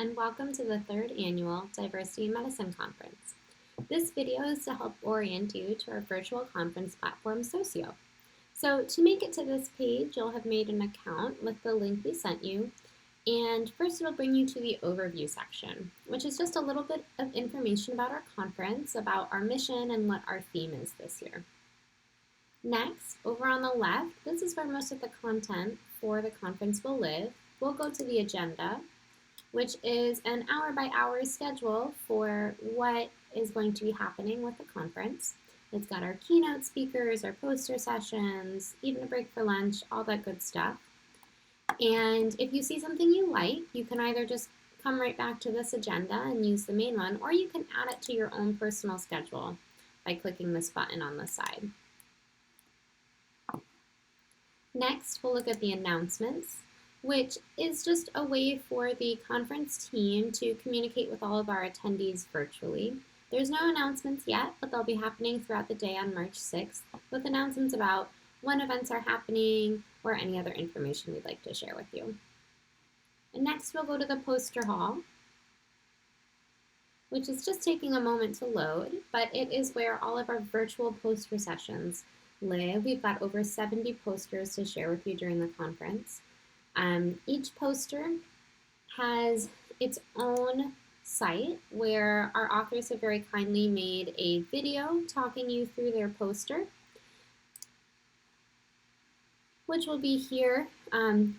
and welcome to the third annual Diversity in Medicine Conference. This video is to help orient you to our virtual conference platform, Socio. So to make it to this page, you'll have made an account with the link we sent you, and first it'll bring you to the overview section, which is just a little bit of information about our conference, about our mission, and what our theme is this year. Next, over on the left, this is where most of the content for the conference will live. We'll go to the agenda, which is an hour-by-hour schedule for what is going to be happening with the conference. It's got our keynote speakers, our poster sessions, even a break for lunch, all that good stuff. And if you see something you like, you can either just come right back to this agenda and use the main one, or you can add it to your own personal schedule by clicking this button on the side. Next, we'll look at the announcements, which is just a way for the conference team to communicate with all of our attendees virtually. There's no announcements yet, but they'll be happening throughout the day on March 6th with announcements about when events are happening or any other information we'd like to share with you. And next, we'll go to the poster hall, which is just taking a moment to load, but it is where all of our virtual poster sessions live. We've got over 70 posters to share with you during the conference. Each poster has its own site where our authors have very kindly made a video talking you through their poster, which will be here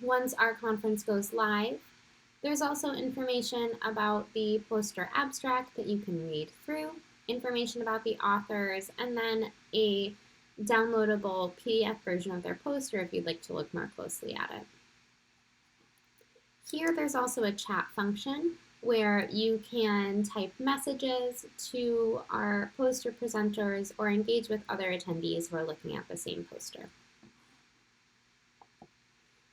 once our conference goes live. There's also information about the poster abstract that you can read through, information about the authors, and then a downloadable PDF version of their poster if you'd like to look more closely at it. Here there's also a chat function where you can type messages to our poster presenters or engage with other attendees who are looking at the same poster.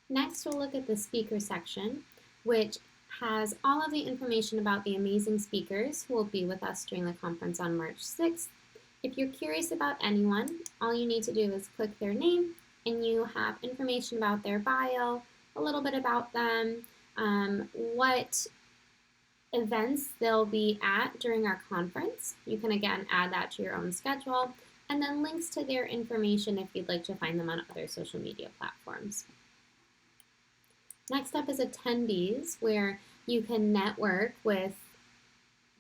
Next, we'll look at the speaker section, which has all of the information about the amazing speakers who will be with us during the conference on March 6th. If you're curious about anyone, all you need to do is click their name and you have information about their bio, a little bit about them, what events they'll be at during our conference. You can again add that to your own schedule, and then links to their information if you'd like to find them on other social media platforms. Next up is attendees, where you can network with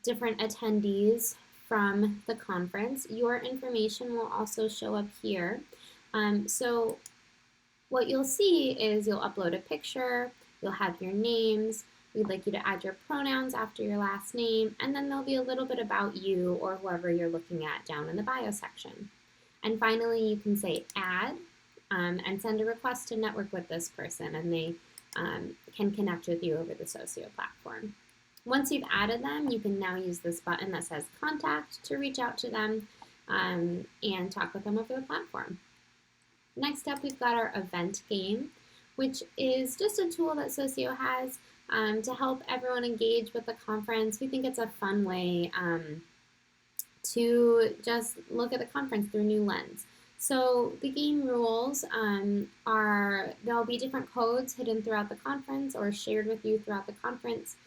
different attendees from the conference. Your information will also show up here. So what you'll see is you'll upload a picture, you'll have your names, we'd like you to add your pronouns after your last name, and then there'll be a little bit about you or whoever you're looking at down in the bio section. And finally, you can say add and send a request to network with this person, and they can connect with you over the Socio platform. Once you've added them, you can now use this button that says contact to reach out to them and talk with them over the platform. Next up, we've got our event game, which is just a tool that Socio has to help everyone engage with the conference. We think it's a fun way to just look at the conference through a new lens. So the game rules are, there'll be different codes hidden throughout the conference or shared with you throughout the conference.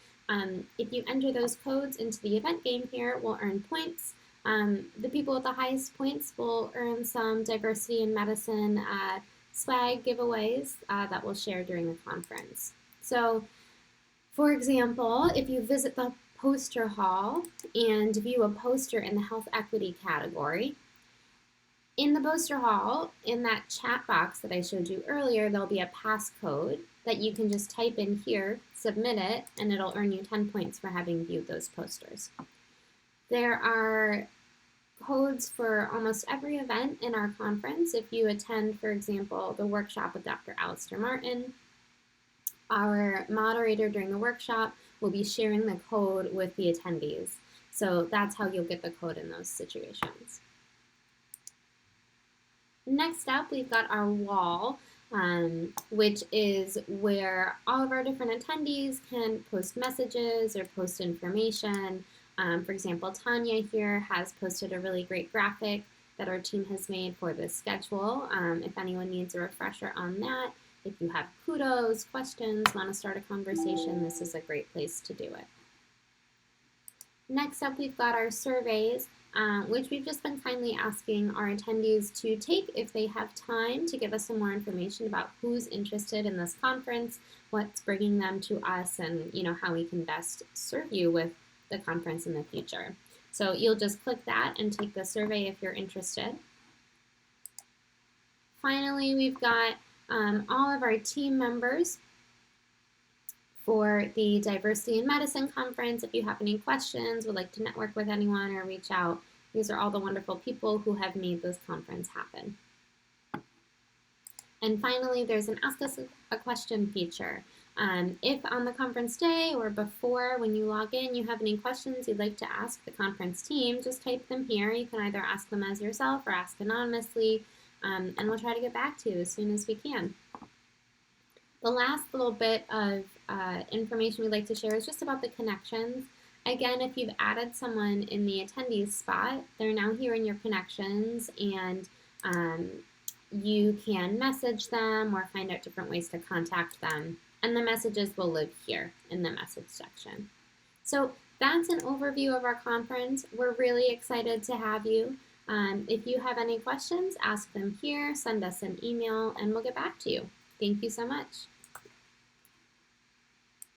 If you enter those codes into the event game here, we'll earn points. The people with the highest points will earn some diversity in medicine swag giveaways that we'll share during the conference. So, for example, if you visit the poster hall and view a poster in the health equity category, in the poster hall, in that chat box that I showed you earlier, there'll be a passcode that you can just type in here, submit it, and it'll earn you 10 points for having viewed those posters. There are codes for almost every event in our conference. If you attend, for example, the workshop with Dr. Alistair Martin, our moderator during the workshop will be sharing the code with the attendees. So that's how you'll get the code in those situations. Next up, we've got our wall, which is where all of our different attendees can post messages or post information. For example, Tanya here has posted a really great graphic that our team has made for this schedule. If anyone needs a refresher on that, If you have kudos, questions, want to start a conversation, this is a great place to do it. Next up, we've got our surveys, which we've just been kindly asking our attendees to take if they have time to give us some more information about who's interested in this conference, what's bringing them to us, and how we can best serve you with the conference in the future. So you'll just click that and take the survey if you're interested. Finally, we've got all of our team members for the Diversity in Medicine Conference. If you have any questions, would like to network with anyone or reach out, these are all the wonderful people who have made this conference happen. And finally, there's an Ask Us a Question feature. If on the conference day or before, when you log in, you have any questions you'd like to ask the conference team, just type them here. You can either ask them as yourself or ask anonymously, and we'll try to get back to you as soon as we can. The last little bit of information we'd like to share is just about the connections. Again, if you've added someone in the attendees spot, they're now here in your connections, and you can message them or find out different ways to contact them. And the messages will live here in the message section. So that's an overview of our conference. We're really excited to have you. If you have any questions, ask them here, send us an email, and we'll get back to you. Thank you so much.